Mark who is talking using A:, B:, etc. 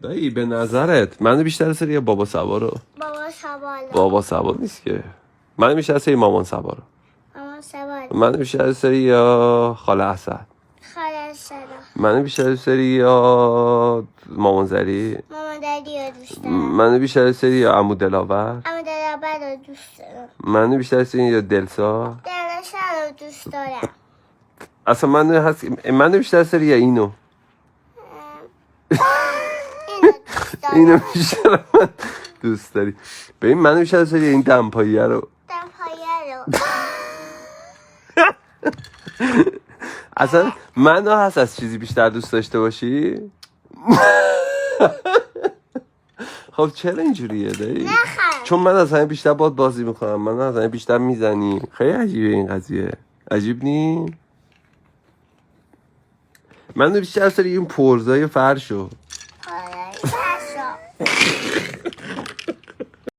A: دایی به نظرت من بیشتر دوست داری یا بابا سبا رو؟
B: بابا سبالا.
A: بابا سبا نیست که. من بیشتر دوست داری مامان سبا رو؟
B: مامان سبالا.
A: من بیشتر دوست داری یا خاله اسد؟
B: خاله سرا.
A: من بیشتر دوست داری یا مامان زری؟
B: مامان دادی رو دوست دارم.
A: من بیشتر دوست داری یا عمو دلاور؟
B: اما دلابر رو دوست دارم.
A: من بیشتر دوست داری یا دلسا؟
B: دلشر رو دوست دارم.
A: اصلا من بیشتر دوست داری یا اینو؟
B: اینو دوست دارم.
A: اینو بیشتر من دوست داری. ببین من بیشتر دوست داری یا این دمپاییه رو؟
B: دمپایه رو.
A: اصلا منو هست از چیزی بیشتر دوست داشته باشی؟ خب چرا اینجوریه دایی؟
B: نخند.
A: چون من از همه بیشتر باد بازی میکنم، من از همه بیشتر میزنی. خیلی عجیبه این قضیه. عجیب نی؟ من بیشتر سری این پرزای فرشو.
B: آره، فرشو.